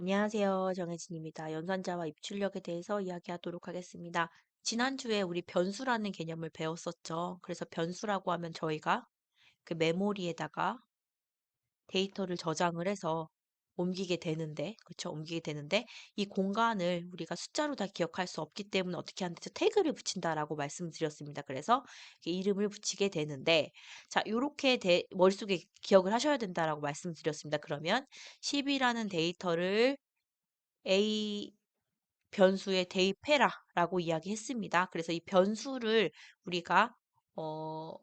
안녕하세요. 정혜진입니다. 연산자와 입출력에 대해서 이야기하도록 하겠습니다. 지난주에 우리 변수라는 개념을 배웠었죠. 그래서 변수라고 하면 저희가 그 메모리에다가 데이터를 저장을 해서 옮기게 되는데, 그쵸? 옮기게 되는데, 이 공간을 우리가 숫자로 다 기억할 수 없기 때문에 어떻게 하는지 태그를 붙인다라고 말씀드렸습니다. 그래서 이렇게 이름을 붙이게 되는데, 자, 요렇게 머릿속에 기억을 하셔야 된다라고 말씀드렸습니다. 그러면 10이라는 데이터를 A 변수에 대입해라라고 이야기했습니다. 그래서 이 변수를 우리가 어,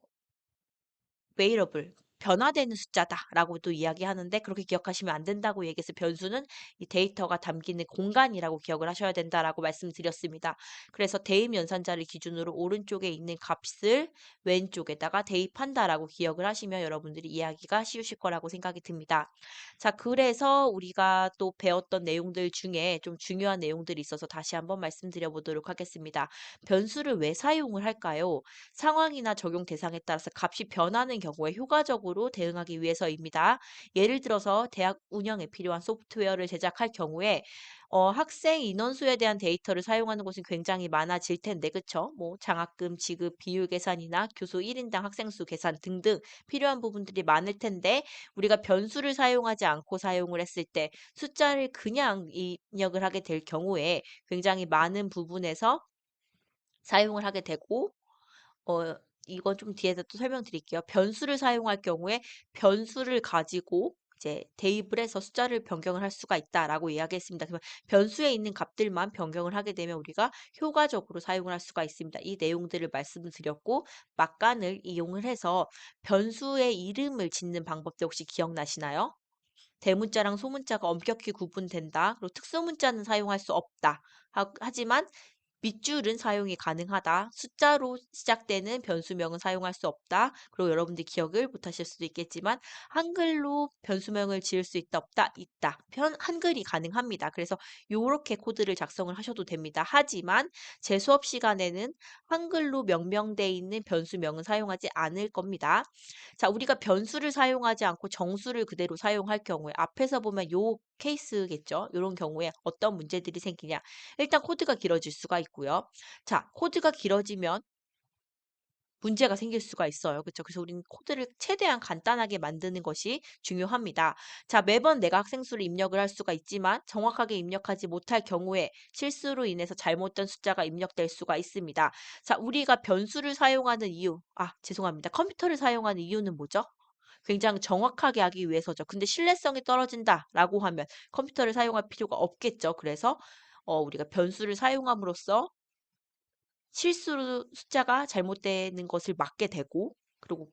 variable 변화되는 숫자다라고도 이야기하는데 그렇게 기억하시면 안 된다고 얘기해서 변수는 이 데이터가 담기는 공간이라고 기억을 하셔야 된다라고 말씀드렸습니다. 그래서 대입 연산자를 기준으로 오른쪽에 있는 값을 왼쪽에다가 대입한다라고 기억을 하시면 여러분들이 이해하기가 쉬우실 거라고 생각이 듭니다. 자, 그래서 우리가 또 배웠던 내용들 중에 좀 중요한 내용들이 있어서 다시 한번 말씀드려 보도록 하겠습니다. 변수를 왜 사용을 할까요? 상황이나 적용 대상에 따라서 값이 변하는 경우에 효과적으로 대응하기 위해서입니다. 예를 들어서 대학 운영에 필요한 소프트웨어를 제작할 경우에 학생 인원수에 대한 데이터를 사용하는 곳은 굉장히 많아질 텐데, 그쵸? 뭐, 장학금 지급, 비율 계산이나 교수 1인당 학생 수 계산 등등 필요한 부분들이 많을 텐데, 우리가 변수를 사용하지 않고 사용을 했을 때 숫자를 그냥 입력을 하게 될 경우에 굉장히 많은 부분에서 사용을 하게 되고, 어, 이건 좀 뒤에서 또 설명드릴게요. 변수를 사용할 경우에 변수를 가지고 이제 대입을 해서 숫자를 변경을 할 수가 있다라고 이야기했습니다. 그러면 변수에 있는 값들만 변경을 하게 되면 우리가 효과적으로 사용을 할 수가 있습니다. 이 내용들을 말씀을 드렸고 막간을 이용을 해서 변수의 이름을 짓는 방법도 혹시 기억나시나요? 대문자랑 소문자가 엄격히 구분된다. 그리고 특수문자는 사용할 수 없다. 하지만 밑줄은 사용이 가능하다. 숫자로 시작되는 변수명은 사용할 수 없다. 그리고 여러분들 기억을 못하실 수도 있겠지만 한글로 변수명을 지을 수 있다, 없다, 있다. 한글이 가능합니다. 그래서 요렇게 코드를 작성을 하셔도 됩니다. 하지만 제 수업 시간에는 한글로 명명되어 있는 변수명은 사용하지 않을 겁니다. 자, 우리가 변수를 사용하지 않고 정수를 그대로 사용할 경우에 앞에서 보면 요 케이스겠죠. 이런 경우에 어떤 문제들이 생기냐. 일단 코드가 길어질 수가 있고요. 자, 코드가 길어지면 문제가 생길 수가 있어요. 그렇죠? 그래서 우리는 코드를 최대한 간단하게 만드는 것이 중요합니다. 자, 매번 내가 학생 수를 입력을 할 수가 있지만 정확하게 입력하지 못할 경우에 실수로 인해서 잘못된 숫자가 입력될 수가 있습니다. 자, 우리가 변수를 사용하는 이유, 죄송합니다. 컴퓨터를 사용하는 이유는 뭐죠? 굉장히 정확하게 하기 위해서죠. 근데 신뢰성이 떨어진다라고 하면 컴퓨터를 사용할 필요가 없겠죠. 그래서 우리가 변수를 사용함으로써 실수로 숫자가 잘못되는 것을 막게 되고 그리고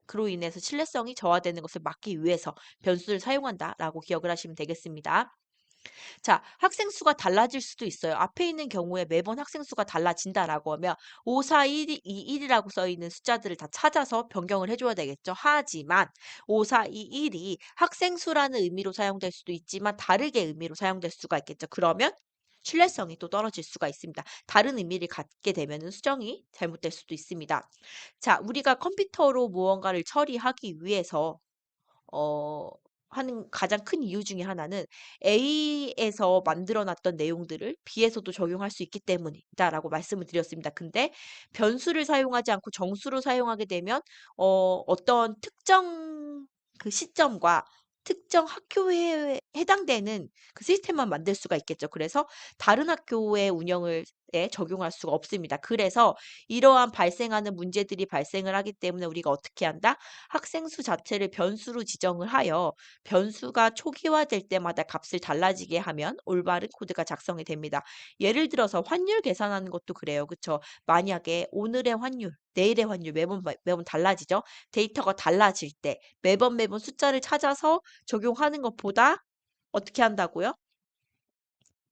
그로 인해서 신뢰성이 저하되는 것을 막기 위해서 변수를 사용한다라고 기억을 하시면 되겠습니다. 자, 학생 수가 달라질 수도 있어요. 앞에 있는 경우에 매번 학생 수가 달라진다라고 하면 5, 4, 1, 2, 1이라고 써 있는 숫자들을 다 찾아서 변경을 해줘야 되겠죠. 하지만 5, 4, 2, 1이 학생 수라는 의미로 사용될 수도 있지만 다르게 의미로 사용될 수가 있겠죠. 그러면 신뢰성이 또 떨어질 수가 있습니다. 다른 의미를 갖게 되면 수정이 잘못될 수도 있습니다. 자, 우리가 컴퓨터로 무언가를 처리하기 위해서 어, 하는 가장 큰 이유 중에 하나는 A에서 만들어 놨던 내용들을 B에서도 적용할 수 있기 때문이다라고 말씀을 드렸습니다. 근데 변수를 사용하지 않고 정수로 사용하게 되면 어떤 특정 그 시점과 특정 학교에 해당되는 그 시스템만 만들 수가 있겠죠. 그래서 다른 학교의 운영을 적용할 수가 없습니다. 그래서 이러한 발생하는 문제들이 발생을 하기 때문에 우리가 어떻게 한다? 학생 수 자체를 변수로 지정을 하여 변수가 초기화될 때마다 값을 달라지게 하면 올바른 코드가 작성이 됩니다. 예를 들어서 환율 계산하는 것도 그래요. 그쵸? 만약에 오늘의 환율, 내일의 환율 매번 달라지죠? 데이터가 달라질 때 매번 숫자를 찾아서 적용하는 것보다 어떻게 한다고요?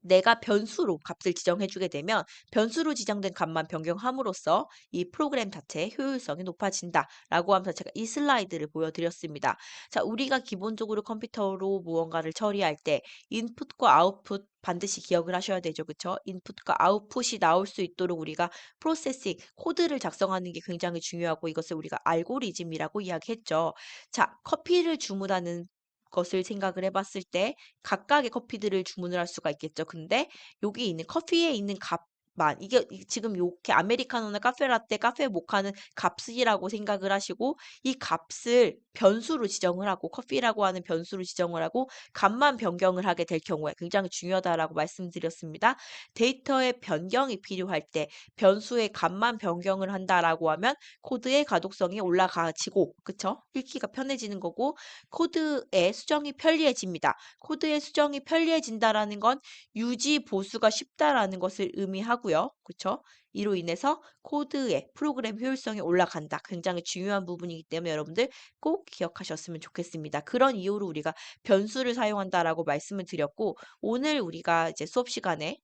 내가 변수로 값을 지정해 주게 되면 변수로 지정된 값만 변경함으로써 이 프로그램 자체의 효율성이 높아진다라고 하면서 제가 이 슬라이드를 보여드렸습니다. 자, 우리가 기본적으로 컴퓨터로 무언가를 처리할 때 인풋과 아웃풋 반드시 기억을 하셔야 되죠. 그쵸? 인풋과 아웃풋이 나올 수 있도록 우리가 프로세싱, 코드를 작성하는 게 굉장히 중요하고 이것을 우리가 알고리즘이라고 이야기했죠. 자, 커피를 주문하는 것을 생각을 해봤을 때 각각의 커피들을 주문을 할 수가 있겠죠. 근데 여기 있는 커피에 있는 값만 이게 지금 이렇게 아메리카노나 카페라떼, 카페 모카는 값이라고 생각을 하시고 이 값을 변수로 지정을 하고 커피라고 하는 변수로 지정을 하고 값만 변경을 하게 될 경우에 굉장히 중요하다라고 말씀드렸습니다. 데이터의 변경이 필요할 때 변수의 값만 변경을 한다라고 하면 코드의 가독성이 올라가지고, 그쵸? 읽기가 편해지는 거고, 코드의 수정이 편리해집니다. 코드의 수정이 편리해진다라는 건 유지 보수가 쉽다라는 것을 의미하고요. 그쵸? 이로 인해서 코드의 프로그램 효율성이 올라간다. 굉장히 중요한 부분이기 때문에 여러분들 꼭 기억하셨으면 좋겠습니다. 그런 이유로 우리가 변수를 사용한다라고 말씀을 드렸고, 오늘 우리가 이제 수업 시간에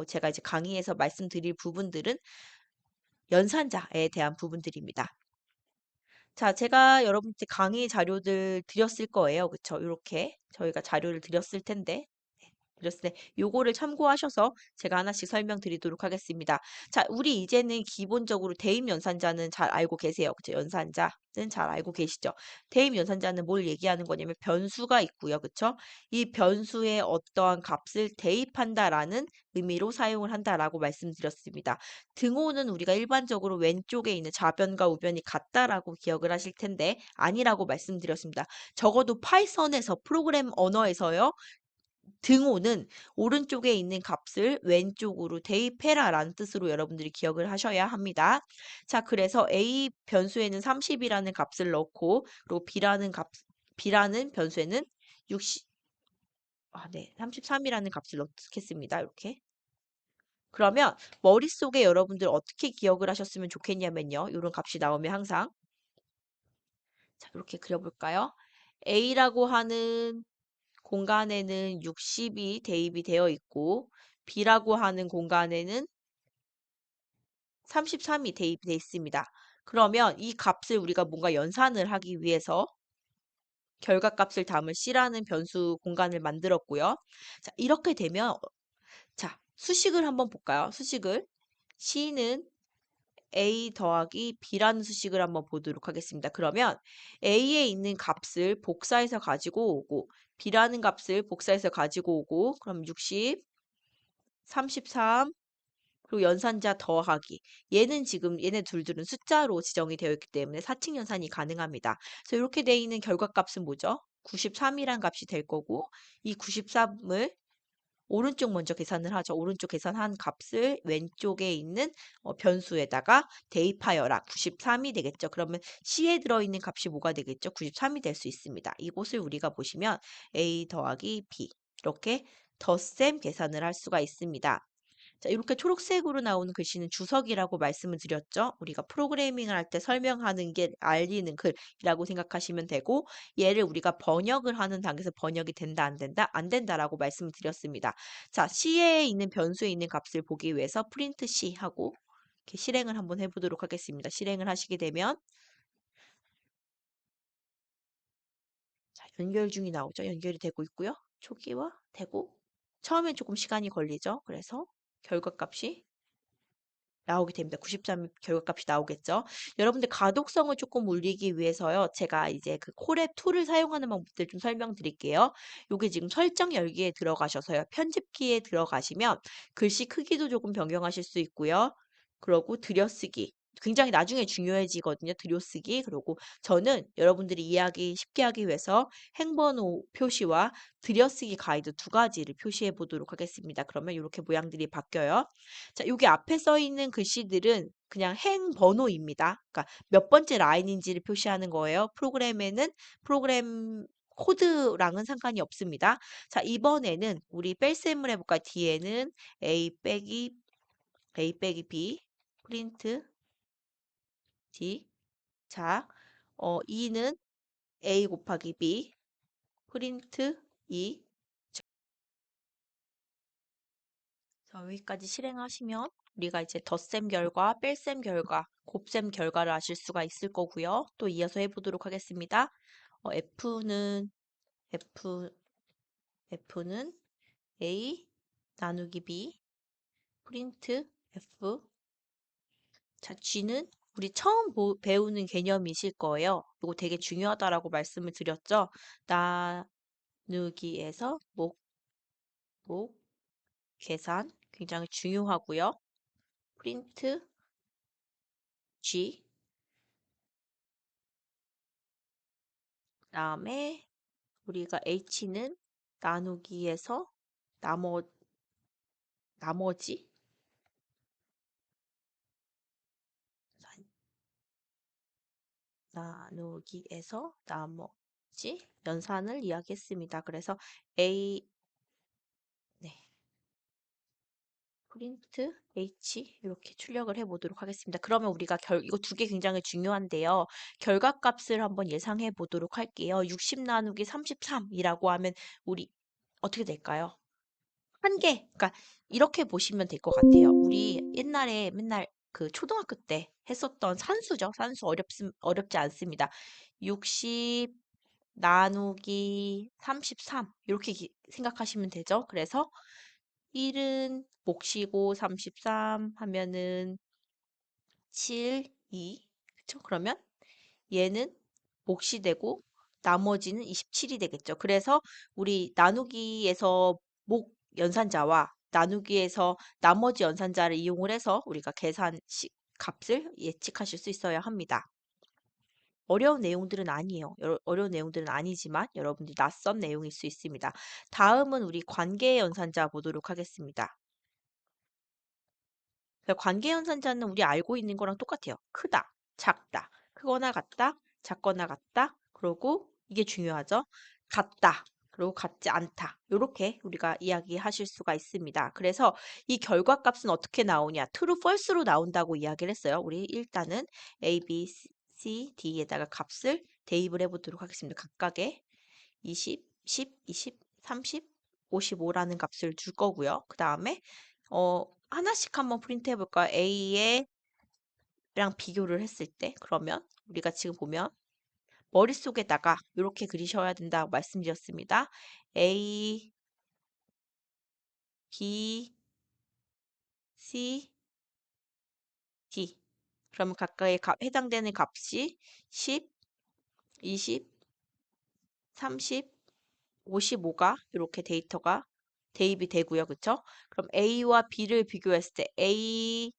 제가 이제 강의에서 말씀드릴 부분들은 연산자에 대한 부분들입니다. 자, 제가 여러분께 강의 자료들 드렸을 거예요. 그쵸? 이렇게 저희가 자료를 드렸을 텐데. 드렸을 때 요거를 참고하셔서 제가 하나씩 설명드리도록 하겠습니다. 자, 우리 이제는 기본적으로 대입 연산자는 잘 알고 계세요. 그쵸? 연산자는 잘 알고 계시죠? 대입 연산자는 뭘 얘기하는 거냐면 변수가 있고요. 그쵸? 이 변수에 어떠한 값을 대입한다라는 의미로 사용을 한다라고 말씀드렸습니다. 등호는 우리가 일반적으로 왼쪽에 있는 좌변과 우변이 같다라고 기억을 하실 텐데 아니라고 말씀드렸습니다. 적어도 파이썬에서 프로그램 언어에서요. 등호는 오른쪽에 있는 값을 왼쪽으로 대입해라 라는 뜻으로 여러분들이 기억을 하셔야 합니다. 자, 그래서 A 변수에는 30이라는 값을 넣고 그리고 B라는 변수에는 33이라는 값을 넣겠습니다. 이렇게. 그러면 머릿속에 여러분들 어떻게 기억을 하셨으면 좋겠냐면요. 이런 값이 나오면 항상 자, 이렇게 그려볼까요? A라고 하는 공간에는 60이 대입이 되어 있고 B라고 하는 공간에는 33이 대입이 되어 있습니다. 그러면 이 값을 우리가 뭔가 연산을 하기 위해서 결과값을 담을 C라는 변수 공간을 만들었고요. 자, 이렇게 되면 자, 수식을 한번 볼까요? 수식을 C는 A 더하기 B라는 수식을 한번 보도록 하겠습니다. 그러면 A에 있는 값을 복사해서 가지고 오고 B라는 값을 복사해서 가지고 오고 그럼 60, 33 그리고 연산자 더하기 얘는 지금 얘네 둘들은 숫자로 지정이 되어 있기 때문에 사칙 연산이 가능합니다. 그래서 이렇게 되어 있는 결과값은 뭐죠? 93이란 값이 될 거고 이 93을 오른쪽 먼저 계산을 하죠. 오른쪽 계산한 값을 왼쪽에 있는 변수에다가 대입하여라. 93이 되겠죠. 그러면 C에 들어있는 값이 뭐가 되겠죠? 93이 될 수 있습니다. 이곳을 우리가 보시면 A 더하기 B 이렇게 덧셈 계산을 할 수가 있습니다. 자, 이렇게 초록색으로 나오는 글씨는 주석이라고 말씀을 드렸죠. 우리가 프로그래밍을 할 때 설명하는 게 알리는 글이라고 생각하시면 되고 얘를 우리가 번역을 하는 단계에서 번역이 된다 안 된다 안 된다라고 말씀을 드렸습니다. 자, C에 있는 변수에 있는 값을 보기 위해서 프린트 C 하고 이렇게 실행을 한번 해보도록 하겠습니다. 실행을 하시게 되면 자, 연결 중이 나오죠. 연결이 되고 있고요. 초기화 되고 처음엔 조금 시간이 걸리죠. 그래서 결과값이 나오게 됩니다. 93 결과값이 나오겠죠. 여러분들 가독성을 조금 올리기 위해서요. 제가 이제 그 콜앱 툴을 사용하는 방법들 좀 설명드릴게요. 요게 지금 설정 열기에 들어가셔서요. 편집키에 들어가시면 글씨 크기도 조금 변경하실 수 있고요. 그러고 들여쓰기. 굉장히 나중에 중요해지거든요. 들여쓰기. 그리고 저는 여러분들이 이해하기 쉽게 하기 위해서 행번호 표시와 들여쓰기 가이드 두 가지를 표시해 보도록 하겠습니다. 그러면 이렇게 모양들이 바뀌어요. 자, 여기 앞에 써 있는 글씨들은 그냥 행 번호입니다. 그러니까 몇 번째 라인인지를 표시하는 거예요. 프로그램 코드랑은 상관이 없습니다. 자, 이번에는 우리 뺄셈을 해볼까요? 뒤에는 A 빼기 B 프린트 D 자, 2는 A 곱하기 B 프린트 E 자, 여기까지 실행하시면 우리가 이제 덧셈 결과, 뺄셈 결과, 곱셈 결과를 아실 수가 있을 거고요. 또 이어서 해보도록 하겠습니다. F, F는 A 나누기 B 프린트 F 자, G는 우리 처음 배우는 개념이실 거예요. 이거 되게 중요하다라고 말씀을 드렸죠. 나누기에서 목, 계산 굉장히 중요하고요. 프린트 G, 그다음에 우리가 H는 나누기에서 나머, 나머지 나누기에서 나머지 연산을 이야기했습니다. 그래서 A, 네, 프린트 H 이렇게 출력을 해보도록 하겠습니다. 그러면 우리가 이거 두 개 굉장히 중요한데요. 결과값을 한번 예상해 보도록 할게요. 60 나누기 33이라고 하면 우리 어떻게 될까요? 한 개. 그러니까 이렇게 보시면 될 것 같아요. 우리 옛날에 맨날 그 초등학교 때 했었던 산수죠. 산수 어렵지 않습니다. 60 나누기 33 이렇게 생각하시면 되죠. 그래서 1은 몫이고 33 하면은 7, 2. 그쵸? 그러면 얘는 몫이 되고 나머지는 27이 되겠죠. 그래서 우리 나누기에서 목 연산자와 나누기에서 나머지 연산자를 이용을 해서 우리가 값을 예측하실 수 있어야 합니다. 어려운 내용들은 아니에요. 어려운 내용들은 아니지만 여러분들이 낯선 내용일 수 있습니다. 다음은 우리 관계 연산자 보도록 하겠습니다. 관계 연산자는 우리 알고 있는 거랑 똑같아요. 크다, 작다, 크거나 같다, 작거나 같다. 그리고 이게 중요하죠. 같다. 그리고 같지 않다. 이렇게 우리가 이야기하실 수가 있습니다. 그래서 이 결과값은 어떻게 나오냐? true, false로 나온다고 이야기를 했어요. 우리 일단은 A, B, C, D에다가 값을 대입을 해보도록 하겠습니다. 각각의 20, 10, 20, 30, 55라는 값을 줄 거고요. 그 다음에 하나씩 한번 프린트 해볼까요? A랑 비교를 했을 때 그러면 우리가 지금 보면 머릿속에다가 이렇게 그리셔야 된다고 말씀드렸습니다. A, B, C, D. 그러면 각각의 해당되는 값이 10, 20, 30, 55가 이렇게 데이터가 대입이 되고요. 그쵸? 그럼 A와 B를 비교했을 때 A,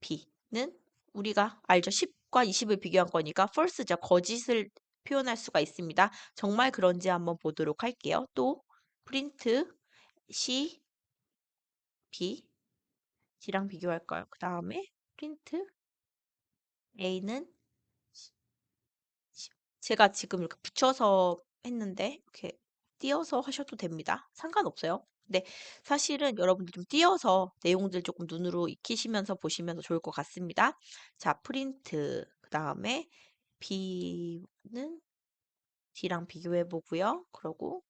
B는 우리가 알죠. 10과 20을 비교한 거니까 false죠. 거짓을 표현할 수가 있습니다. 정말 그런지 한번 보도록 할게요. 또 프린트 C, B, D랑 비교할까요? 그 다음에 프린트 A는 제가 지금 이렇게 붙여서 했는데 이렇게 띄어서 하셔도 됩니다. 상관없어요. 근데 사실은 여러분들 좀 띄어서 내용들 조금 눈으로 익히시면서 보시면 더 좋을 것 같습니다. 자, 프린트 그 다음에 B는 D랑 비교해 보고요. 그러고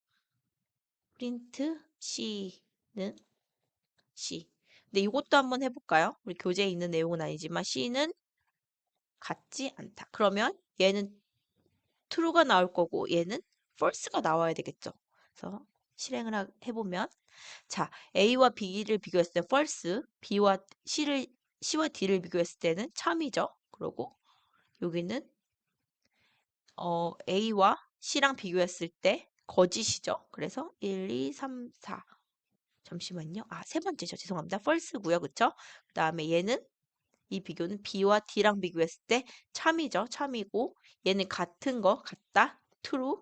프린트 C는 C. 근데 이것도 한번 해볼까요? 우리 교재에 있는 내용은 아니지만 C는 같지 않다. 그러면 얘는 true가 나올 거고 얘는 false가 나와야 되겠죠. 그래서 실행을 해보면 자 A와 B를 비교했을 때 false, C와 D를 비교했을 때는 참이죠. 그리고 여기는 A와 C랑 비교했을 때 거짓이죠. 그래서 1, 2, 3, 4 잠시만요. 세 번째죠. 죄송합니다. false고요. 그쵸? 그 다음에 얘는 이 비교는 B와 D랑 비교했을 때 참이죠. 참이고 얘는 같은 거 같다. true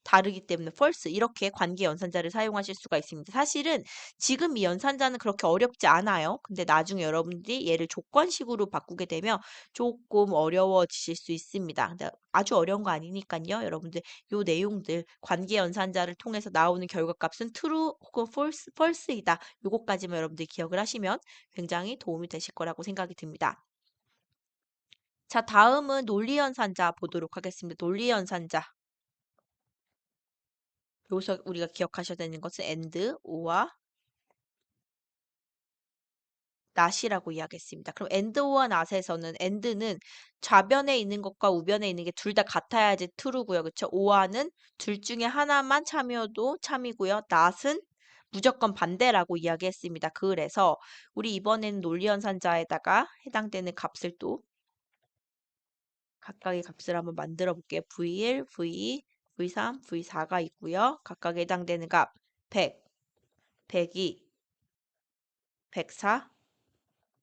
다르기 때문에 false 이렇게 관계 연산자를 사용하실 수가 있습니다. 사실은 지금 이 연산자는 그렇게 어렵지 않아요. 근데 나중에 여러분들이 얘를 조건식으로 바꾸게 되면 조금 어려워지실 수 있습니다. 근데 아주 어려운 거 아니니까요. 여러분들 요 내용들 관계 연산자를 통해서 나오는 결과값은 true 혹은 false이다. 요거까지만 여러분들이 기억을 하시면 굉장히 도움이 되실 거라고 생각이 듭니다. 자, 다음은 논리연산자 보도록 하겠습니다. 논리연산자. 여기서 우리가 기억하셔야 되는 것은 and, or와 not이라고 이야기했습니다. 그럼 and, or와 not에서는 and는 좌변에 있는 것과 우변에 있는 게 둘 다 같아야지 true고요. 그쵸? or는 둘 중에 하나만 참여도 참이고요. not은 무조건 반대라고 이야기했습니다. 그래서 우리 이번에는 논리연산자에다가 해당되는 값을 또 각각의 값을 한번 만들어 볼게요. V1, V2, V3, V4가 있고요. 각각 해당되는 값 100, 102, 104,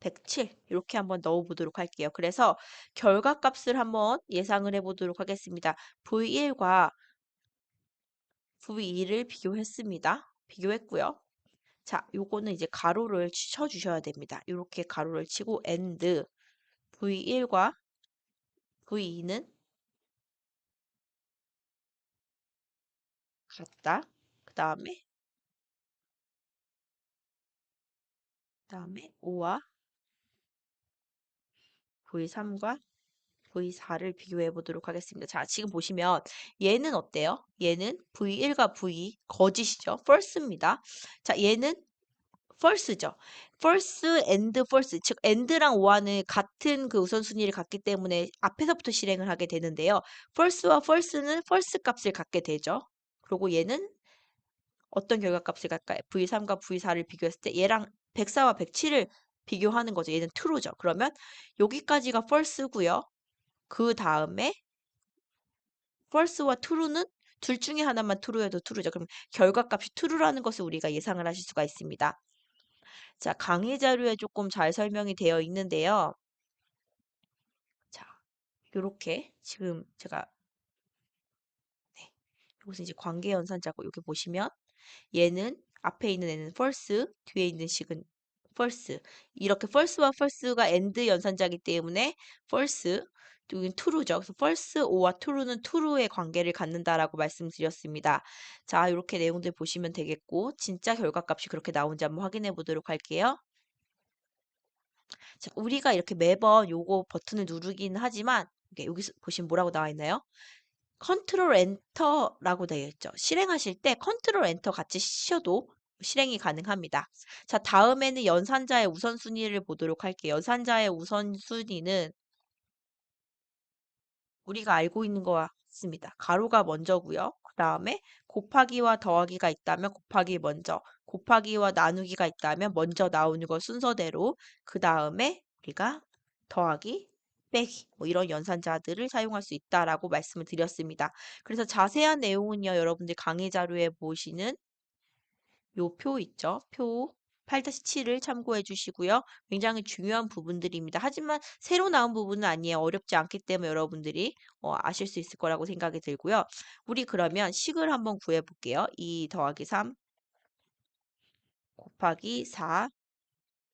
107 이렇게 한번 넣어보도록 할게요. 그래서 결과값을 한번 예상을 해보도록 하겠습니다. V1과 V2를 비교했습니다. 비교했고요. 자, 요거는 이제 가로를 쳐주셔야 됩니다. 이렇게 가로를 치고 AND V1과 V2는 같다. 그 다음에 O와 V3과 V4를 비교해 보도록 하겠습니다. 자, 지금 보시면 얘는 어때요? 얘는 V1과 V2 거짓이죠. false입니다. 자, 얘는 false죠. false and false. 즉 and랑 o와는 같은 그 우선순위를 갖기 때문에 앞에서부터 실행을 하게 되는데요. false와 false는 false 값을 갖게 되죠. 그리고 얘는 어떤 결과값을 갖까요? V3과 V4를 비교했을 때 얘랑 104와 107을 비교하는 거죠. 얘는 true죠. 그러면 여기까지가 false고요. 그 다음에 false와 true는 둘 중에 하나만 true여도 true죠. 그럼 결과값이 true라는 것을 우리가 예상을 하실 수가 있습니다. 자, 강의 자료에 조금 잘 설명이 되어 있는데요. 자, 요렇게 지금 제가 네, 이것은 이제 관계연산자고 여기 보시면 얘는 앞에 있는 애는 false, 뒤에 있는 식은 false. 이렇게 false와 false가 and 연산자이기 때문에 false, 또 이건 true죠. 그래서 false, o와 true는 true의 관계를 갖는다라고 말씀드렸습니다. 자, 이렇게 내용들 보시면 되겠고 진짜 결과값이 그렇게 나온지 한번 확인해 보도록 할게요. 자, 우리가 이렇게 매번 요거 버튼을 누르긴 하지만 이게 여기서 보시면 뭐라고 나와 있나요? 컨트롤 엔터라고 되어 있죠. 실행하실 때 컨트롤 엔터 같이 치셔도 실행이 가능합니다. 자, 다음에는 연산자의 우선순위를 보도록 할게요. 연산자의 우선순위는 우리가 알고 있는 거와 같습니다. 가로가 먼저고요. 그 다음에 곱하기와 더하기가 있다면 곱하기 먼저, 곱하기와 나누기가 있다면 먼저 나오는 것 순서대로 그 다음에 우리가 더하기, 빼기 뭐 이런 연산자들을 사용할 수 있다라고 말씀을 드렸습니다. 그래서 자세한 내용은요, 여러분들 강의 자료에 보시는 요 표 있죠? 표 8-7을 참고해 주시고요. 굉장히 중요한 부분들입니다. 하지만 새로 나온 부분은 아니에요. 어렵지 않기 때문에 여러분들이 아실 수 있을 거라고 생각이 들고요. 우리 그러면 식을 한번 구해 볼게요. 2 더하기 3 곱하기 4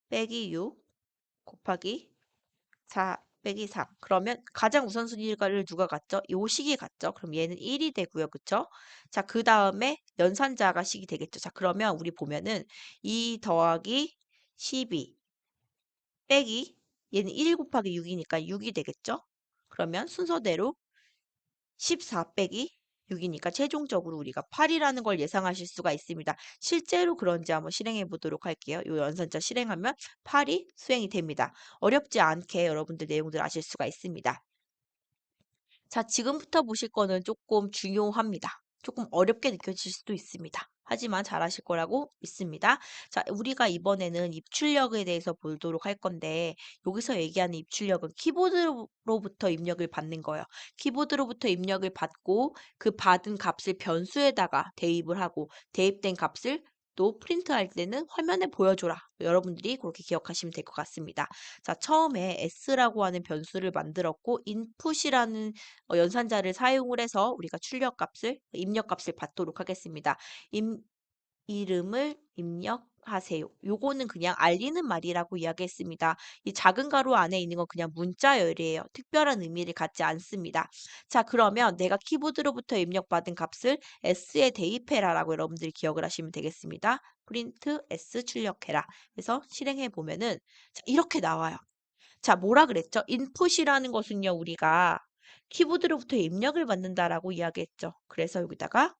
빼기 6 곱하기 4 빼기 3. 그러면 가장 우선순위를 누가 갖죠? 요 식이 갖죠? 그럼 얘는 1이 되고요. 그쵸? 자, 그 다음에 연산자가 식이 되겠죠. 자, 그러면 우리 보면은 2 더하기 12 빼기 얘는 1 곱하기 6이니까 6이 되겠죠? 그러면 순서대로 14 빼기 6이니까 최종적으로 우리가 8이라는 걸 예상하실 수가 있습니다. 실제로 그런지 한번 실행해 보도록 할게요. 이 연산자 실행하면 8이 수행이 됩니다. 어렵지 않게 여러분들 내용들 아실 수가 있습니다. 자, 지금부터 보실 거는 조금 중요합니다. 조금 어렵게 느껴질 수도 있습니다. 하지만 잘하실 거라고 믿습니다. 자, 우리가 이번에는 입출력에 대해서 보도록 할 건데, 여기서 얘기하는 입출력은 키보드로부터 입력을 받는 거예요. 키보드로부터 입력을 받고, 그 받은 값을 변수에다가 대입을 하고, 대입된 값을 또 프린트할 때는 화면에 보여줘라. 여러분들이 그렇게 기억하시면 될 것 같습니다. 자, 처음에 s라고 하는 변수를 만들었고, input이라는 연산자를 사용을 해서 우리가 출력값을, 입력값을 받도록 하겠습니다. 이름을 입력하세요. 요거는 그냥 알리는 말이라고 이야기했습니다. 이 작은 가로 안에 있는 건 그냥 문자열이에요. 특별한 의미를 갖지 않습니다. 자, 그러면 내가 키보드로부터 입력받은 값을 s에 대입해라라고 여러분들이 기억을 하시면 되겠습니다. 프린트 s 출력해라. 그래서 실행해 보면은 자, 이렇게 나와요. 자, 뭐라 그랬죠? 인풋이라는 것은요, 우리가 키보드로부터 입력을 받는다라고 이야기했죠. 그래서 여기다가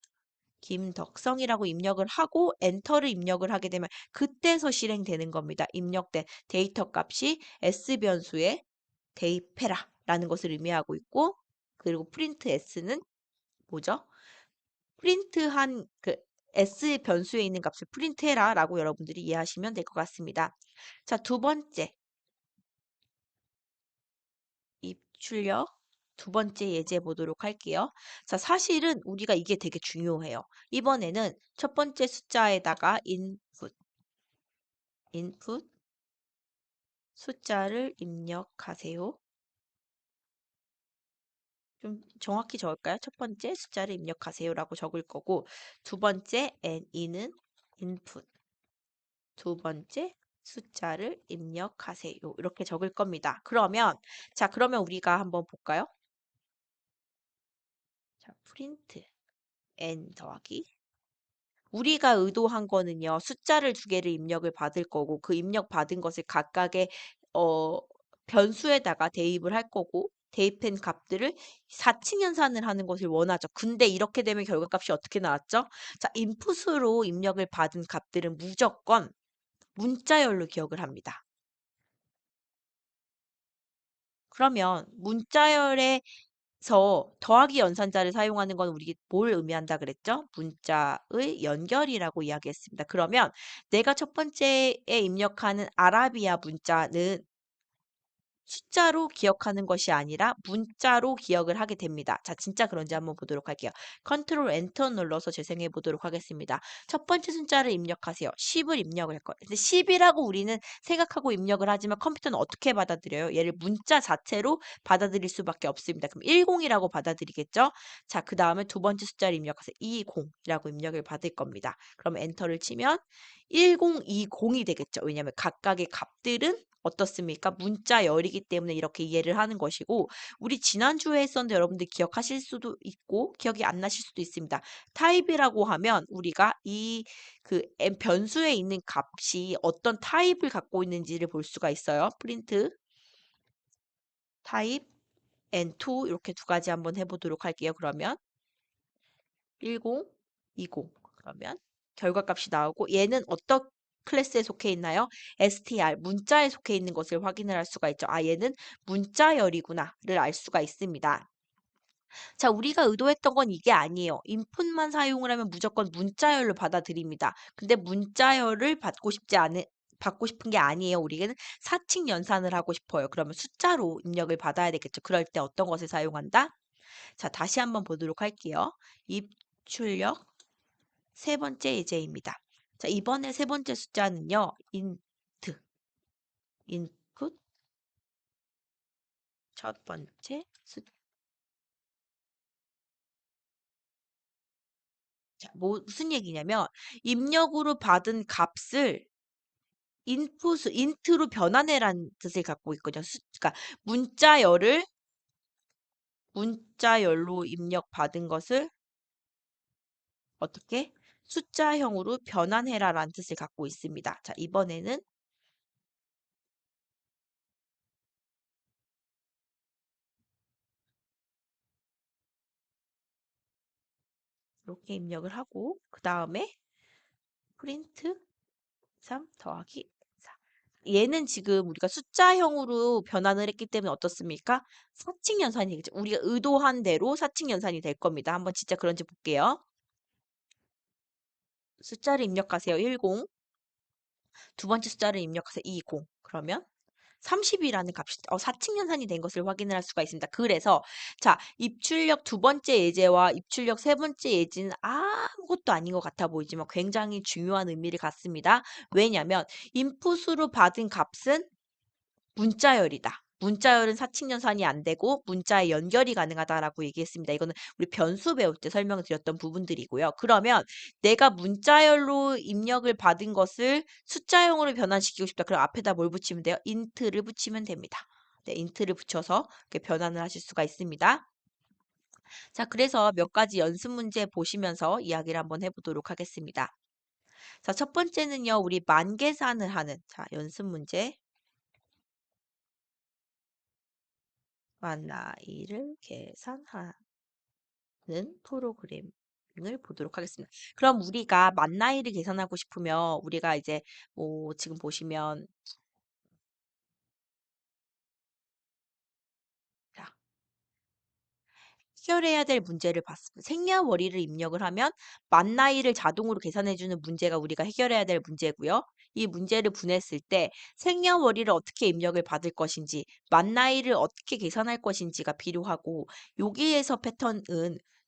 김덕성이라고 입력을 하고 엔터를 입력을 하게 되면 그때서 실행되는 겁니다. 입력된 데이터 값이 S 변수에 대입해라 라는 것을 의미하고 있고 그리고 프린트 S는 뭐죠? 프린트한 그 S 변수에 있는 값을 프린트해라 라고 여러분들이 이해하시면 될 것 같습니다. 자, 두 번째 입출력 두 번째 예제 보도록 할게요. 자, 사실은 우리가 이게 되게 중요해요. 이번에는 첫 번째 숫자에다가 인풋 숫자를 입력하세요. 좀 정확히 적을까요? 첫 번째 숫자를 입력하세요라고 적을 거고 두 번째 n이는 input 두 번째 숫자를 입력하세요. 이렇게 적을 겁니다. 그러면 우리가 한번 볼까요? 자, 프린트 n 더하기 우리가 의도한 거는요. 숫자를 두 개를 입력을 받을 거고 그 입력 받은 것을 각각의 어, 변수에다가 대입을 할 거고 대입한 값들을 4층 연산을 하는 것을 원하죠. 근데 이렇게 되면 결과값이 어떻게 나왔죠? 자, 인풋으로 입력을 받은 값들은 무조건 문자열로 기억을 합니다. 그러면 문자열에서 더하기 연산자를 사용하는 건 우리 뭘 의미한다 그랬죠? 문자의 연결이라고 이야기했습니다. 그러면 내가 첫 번째에 입력하는 아라비아 문자는 숫자로 기억하는 것이 아니라 문자로 기억을 하게 됩니다. 자, 진짜 그런지 한번 보도록 할게요. 컨트롤 엔터 눌러서 재생해 보도록 하겠습니다. 첫 번째 숫자를 입력하세요. 10을 입력을 할 거예요. 근데 10이라고 우리는 생각하고 입력을 하지만 컴퓨터는 어떻게 받아들여요? 얘를 문자 자체로 받아들일 수밖에 없습니다. 그럼 10이라고 받아들이겠죠? 자, 그 다음에 두 번째 숫자를 입력하세요. 20이라고 입력을 받을 겁니다. 그럼 엔터를 치면 1020이 되겠죠. 왜냐하면 각각의 값들은 어떻습니까? 문자열이기 때문에 이렇게 이해를 하는 것이고 우리 지난주에 했었는데 여러분들 기억하실 수도 있고 기억이 안 나실 수도 있습니다. 타입이라고 하면 우리가 이 그 변수에 있는 값이 어떤 타입을 갖고 있는지를 볼 수가 있어요. 프린트 타입 and2 이렇게 두 가지 한번 해보도록 할게요. 그러면 10, 20 그러면 결과값이 나오고 얘는 어떤 클래스에 속해 있나요? str 문자에 속해 있는 것을 확인을 할 수가 있죠. 아 얘는 문자열이구나를 알 수가 있습니다. 자, 우리가 의도했던 건 이게 아니에요. 인풋만 사용을 하면 무조건 문자열로 받아들입니다. 근데 문자열을 받고 싶은 게 아니에요. 우리는 사칙 연산을 하고 싶어요. 그러면 숫자로 입력을 받아야 되겠죠. 그럴 때 어떤 것을 사용한다? 자, 다시 한번 보도록 할게요. 입출력 세 번째 예제입니다. 자, 이번에 세 번째 숫자는요. 인풋 첫 번째 숫자. 무슨 얘기냐면 입력으로 받은 값을 인트로 변환해라는 뜻을 갖고 있거든요. 그러니까 문자열을 문자열로 입력받은 것을 어떻게 숫자형으로 변환해라라는 뜻을 갖고 있습니다. 자, 이번에는 이렇게 입력을 하고 그 다음에 프린트 3 더하기 4. 얘는 지금 우리가 숫자형으로 변환을 했기 때문에 어떻습니까? 사칙 연산이 되겠죠. 우리가 의도한 대로 사칙 연산이 될 겁니다. 한번 진짜 그런지 볼게요. 숫자를 입력하세요. 10. 두 번째 숫자를 입력하세요. 20. 그러면 30이라는 값이 사칙 연산이 된 것을 확인을 할 수가 있습니다. 그래서 자, 입출력 두 번째 예제와 입출력 세 번째 예제는 아무것도 아닌 것 같아 보이지만 굉장히 중요한 의미를 갖습니다. 왜냐하면 인풋으로 받은 값은 문자열이다. 문자열은 사칙 연산이 안 되고 문자의 연결이 가능하다라고 얘기했습니다. 이거는 우리 변수 배울 때 설명을 드렸던 부분들이고요. 그러면 내가 문자열로 입력을 받은 것을 숫자형으로 변환시키고 싶다. 그럼 앞에다 뭘 붙이면 돼요? 인트를 붙이면 됩니다. 네, 인트를 붙여서 이렇게 변환을 하실 수가 있습니다. 자, 그래서 몇 가지 연습 문제 보시면서 이야기를 한번 해보도록 하겠습니다. 자, 첫 번째는요, 우리 만 계산을 하는, 자, 연습 문제. 만 나이를 계산하는 프로그래밍을 보도록 하겠습니다. 그럼 우리가 만 나이를 계산하고 싶으면 우리가 이제 뭐 지금 보시면 자, 해결해야 될 문제를 봤습니다. 생년월일을 입력을 하면 만 나이를 자동으로 계산해주는 문제가 우리가 해결해야 될 문제고요. 이 문제를 분했을 때 생년월일을 어떻게 입력을 받을 것인지, 만 나이를 어떻게 계산할 것인지가 필요하고, 여기에서 패턴은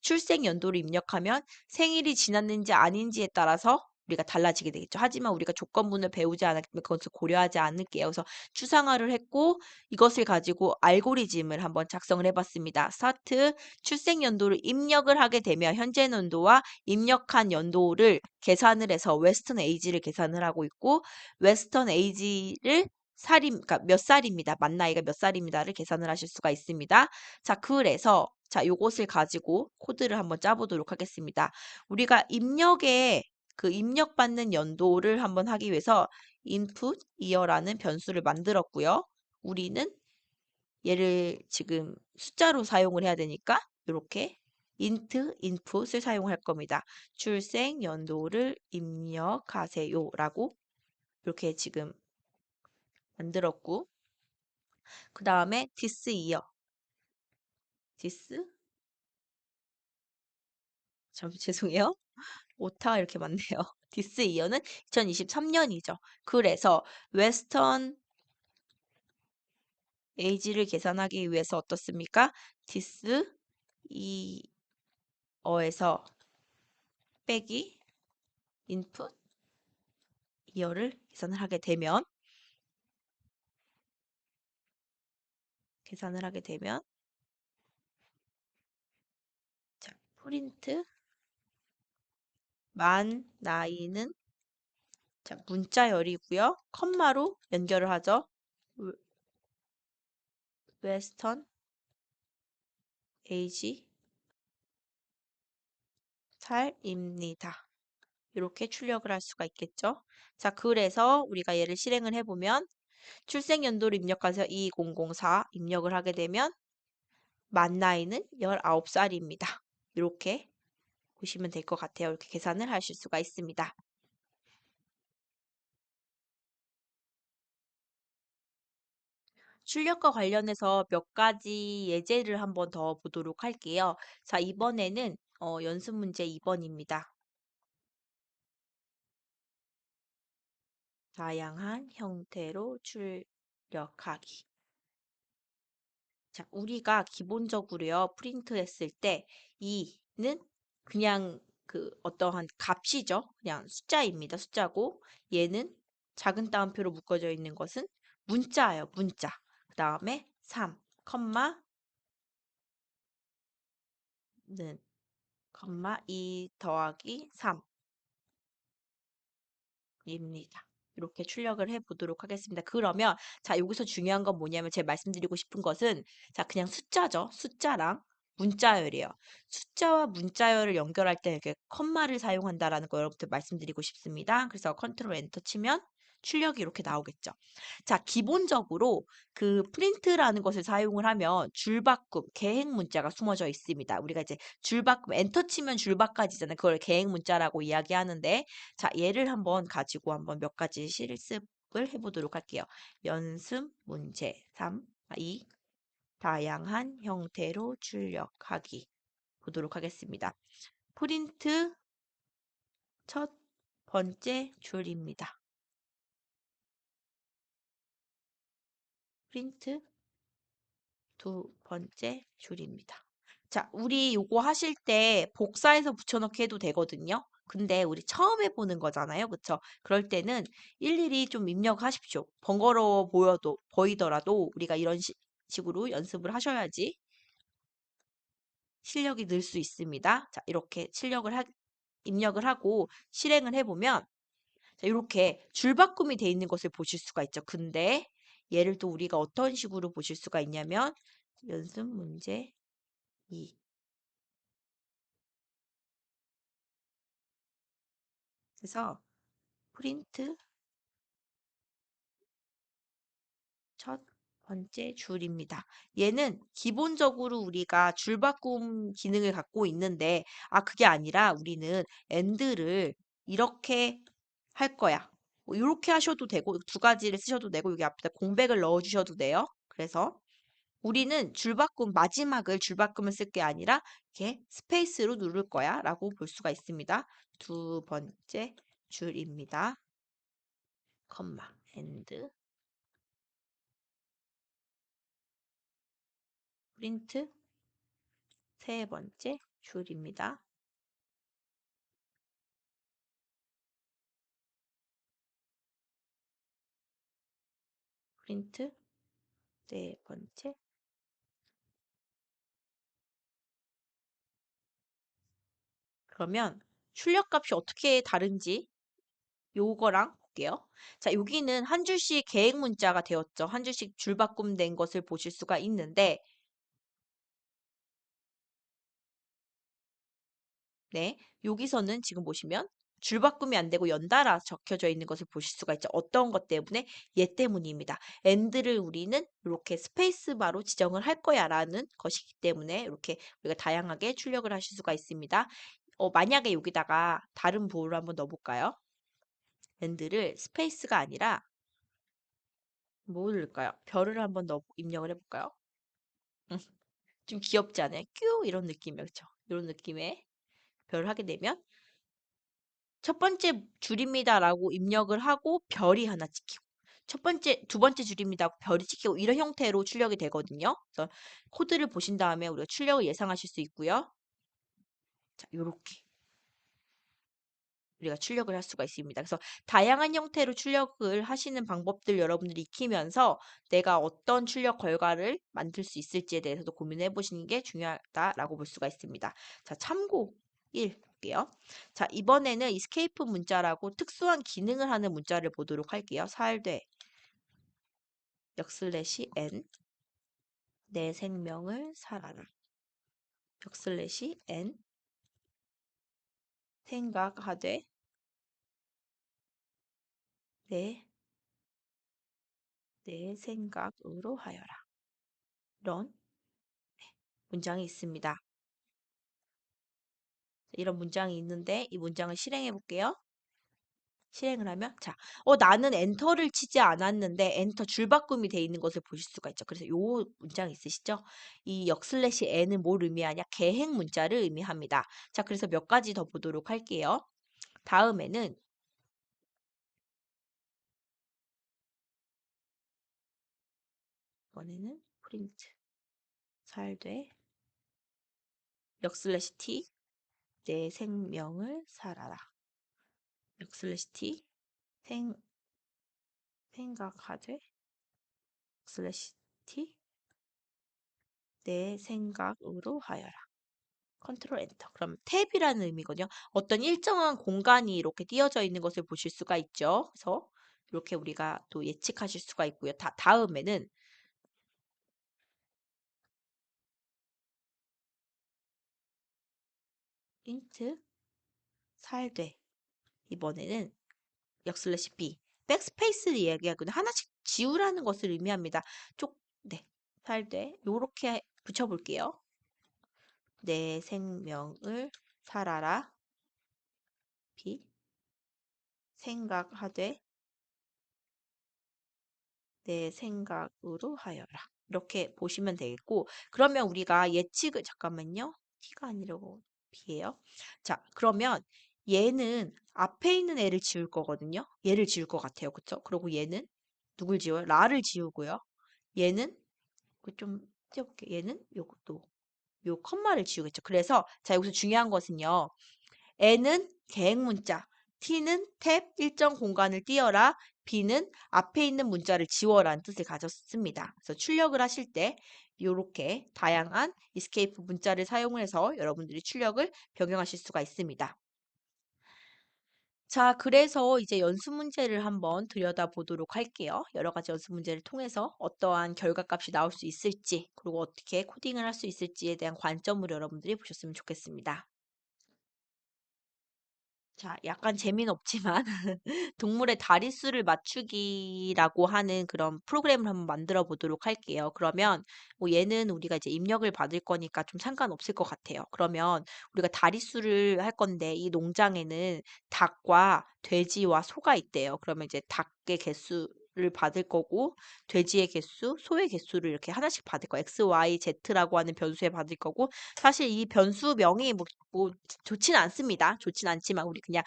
출생 연도를 입력하면 생일이 지났는지 아닌지에 따라서 우리가 달라지게 되겠죠. 하지만 우리가 조건문을 배우지 않았기 그것을 고려하지 않을게요. 그래서 추상화를 했고 이것을 가지고 알고리즘을 한번 작성을 해봤습니다. 스타트 출생 연도를 입력을 하게 되면 현재 연도와 입력한 연도를 계산을 해서 웨스턴 에이지를 계산을 하고 있고 웨스턴 에이지를 그러니까 몇 살입니다. 만 나이가 몇 살입니다를 계산을 하실 수가 있습니다. 자, 그래서 자, 요것을 가지고 코드를 한번 짜보도록 하겠습니다. 우리가 입력에 그 입력받는 연도를 한번 하기 위해서 input year라는 변수를 만들었고요. 우리는 얘를 지금 숫자로 사용을 해야 되니까 이렇게 int input을 사용할 겁니다. 출생 연도를 입력하세요라고 이렇게 지금 만들었고 그 다음에 this year this 죄송해요. 오타 이렇게 많네요. this year는 2023년이죠. 그래서 웨스턴 에이지를 계산하기 위해서 어떻습니까? this year에서 빼기 input year를 계산을 하게 되면 자, 프린트 만 나이는 자, 문자열이고요. 컴마로 연결을 하죠. 웨스턴 에이지 살입니다. 이렇게 출력을 할 수가 있겠죠. 자, 그래서 우리가 얘를 실행을 해보면 출생 연도를 입력해서 2004 입력을 하게 되면 만 나이는 19살입니다. 이렇게 보시면 될 것 같아요. 이렇게 계산을 하실 수가 있습니다. 출력과 관련해서 몇 가지 예제를 한번 더 보도록 할게요. 자, 이번에는 연습 문제 2번입니다. 다양한 형태로 출력하기. 자, 우리가 기본적으로요, 프린트 했을 때, 이는 그냥 그 어떠한 값이죠. 그냥 숫자입니다. 숫자고, 얘는 작은 따옴표로 묶어져 있는 것은 문자예요. 문자. 그 다음에 3, 는, 2 더하기 3. 입니다. 이렇게 출력을 해 보도록 하겠습니다. 그러면 자, 여기서 중요한 건 뭐냐면 제가 말씀드리고 싶은 것은 자, 그냥 숫자죠. 숫자랑 문자열이에요. 숫자와 문자열을 연결할 때 이렇게 컴마를 사용한다라는 거 여러분들 말씀드리고 싶습니다. 그래서 컨트롤 엔터 치면 출력이 이렇게 나오겠죠. 자, 기본적으로 그 프린트라는 것을 사용을 하면 줄바꿈, 계획 문자가 숨어져 있습니다. 우리가 이제 줄바꿈, 엔터 치면 줄바까지잖아요. 그걸 계획 문자라고 이야기하는데 자, 얘를 한번 가지고 한번 몇 가지 실습을 해보도록 할게요. 연습 문제 3, 2, 다양한 형태로 출력하기 보도록 하겠습니다. 프린트 첫 번째 줄입니다. 프린트 두 번째 줄입니다. 자, 우리 요거 하실 때 복사해서 붙여넣기 해도 되거든요. 근데 우리 처음 해보는 거잖아요. 그쵸? 그럴 때는 일일이 좀 입력하십시오. 번거로워 보이더라도 우리가 이런 식으로 연습을 하셔야지 실력이 늘 수 있습니다. 자, 이렇게 입력을 하고 실행을 해보면 자, 이렇게 줄바꿈이 돼 있는 것을 보실 수가 있죠. 근데 얘를 또 우리가 어떤 식으로 보실 수가 있냐면 연습 문제 2. 그래서 프린트 첫 번째 줄입니다. 얘는 기본적으로 우리가 줄바꿈 기능을 갖고 있는데 그게 아니라 우리는 end를 이렇게 할 거야. 뭐 이렇게 하셔도 되고 두 가지를 쓰셔도 되고 여기 앞에다 공백을 넣어 주셔도 돼요. 그래서 우리는 줄바꿈 마지막을 줄바꿈을 쓸 게 아니라 이렇게 스페이스로 누를 거야 라고 볼 수가 있습니다. 두 번째 줄입니다. 컴마 and 프린트 세 번째 줄입니다. 프린트 네 번째. 그러면 출력값이 어떻게 다른지 요거랑 볼게요. 자, 여기는 한 줄씩 계획 문자가 되었죠. 한 줄씩 줄바꿈된 것을 보실 수가 있는데, 네, 여기서는 지금 보시면 줄바꿈이 안 되고 연달아 적혀져 있는 것을 보실 수가 있죠. 어떤 것 때문에? 얘 때문입니다. end를 우리는 이렇게 스페이스바로 지정을 할 거야 라는 것이기 때문에 이렇게 우리가 다양하게 출력을 하실 수가 있습니다. 만약에 여기다가 다른 보호를 한번 넣어볼까요? end를 스페이스가 아니라 뭐 넣을까요? 별을 한번 입력을 해볼까요? 좀 귀엽지 않아요? 뀨 이런 느낌이죠. 그렇죠? 이런 느낌의 별을 하게 되면 첫 번째 줄입니다라고 입력을 하고 별이 하나 찍히고 두 번째 줄입니다 하고 별이 찍히고 이런 형태로 출력이 되거든요. 그래서 코드를 보신 다음에 우리가 출력을 예상하실 수 있고요. 자, 요렇게 우리가 출력을 할 수가 있습니다. 그래서 다양한 형태로 출력을 하시는 방법들 여러분들이 익히면서 내가 어떤 출력 결과를 만들 수 있을지에 대해서도 고민해 보시는 게 중요하다라고 볼 수가 있습니다. 자, 참고 1 볼게요. 자, 이번에는 escape 문자라고 특수한 기능을 하는 문자를 보도록 할게요. 살되 역슬래시 n 내 생명을 살아라. 역슬래시 n 생각하되 내, 내 생각으로 하여라. 이런 문장이 있습니다. 이런 문장이 있는데 이 문장을 실행해 볼게요. 실행을 하면 자, 나는 엔터를 치지 않았는데 엔터 줄바꿈이 돼 있는 것을 보실 수가 있죠. 그래서 요 문장 있으시죠? 이 역슬래시 n은 뭘 의미하냐? 계획 문자를 의미합니다. 자, 그래서 몇 가지 더 보도록 할게요. 다음에는 이번에는 프린트 살되 역슬래시 t 내 생명을 살아라. 역슬래시 t 생 생각하되 역슬래시 t 내 생각으로 하여라. 컨트롤 엔터. 그럼 탭이라는 의미거든요. 어떤 일정한 공간이 이렇게 띄어져 있는 것을 보실 수가 있죠. 그래서 이렇게 우리가 또 예측하실 수가 있고요. 다음에는 인트 살되 이번에는 역슬래시 b 백스페이스를 이야기하거든요. 하나씩 지우라는 것을 의미합니다. 네, 살되 요렇게 붙여볼게요. 내 생명을 살아라. b 생각하되 내 생각으로 하여라. 이렇게 보시면 되겠고, 그러면 우리가 예측을, 잠깐만요. t가 아니라고 b예요. 자, 그러면 얘는 앞에 있는 애를 지울 거거든요. 얘를 지울 것 같아요. 그쵸? 그리고 얘는 누굴 지워요? 라를 지우고요. 얘는, 좀 띄워볼게요. 얘는 요것도, 요 컴마를 지우겠죠. 그래서, 자, 여기서 중요한 것은요. N은 계획 문자, T는 탭 일정 공간을 띄어라, B는 앞에 있는 문자를 지워라는 뜻을 가졌습니다. 그래서 출력을 하실 때 이렇게 다양한 escape 문자를 사용해서 여러분들이 출력을 병행하실 수가 있습니다. 자, 그래서 이제 연습 문제를 한번 들여다보도록 할게요. 여러 가지 연습 문제를 통해서 어떠한 결과값이 나올 수 있을지, 그리고 어떻게 코딩을 할 수 있을지에 대한 관점으로 여러분들이 보셨으면 좋겠습니다. 자, 약간 재미는 없지만 동물의 다리수를 맞추기라고 하는 그런 프로그램을 한번 만들어 보도록 할게요. 그러면 뭐 얘는 우리가 이제 입력을 받을 거니까 좀 상관없을 것 같아요. 그러면 우리가 다리수를 할 건데 이 농장에는 닭과 돼지와 소가 있대요. 그러면 이제 닭의 개수 개수를 받을 거고 돼지의 개수, 소의 개수를 이렇게 하나씩 받을 거예요. x, y, z라고 하는 변수에 받을 거고 사실 이 변수명이 뭐 좋지는 않습니다. 좋지는 않지만 우리 그냥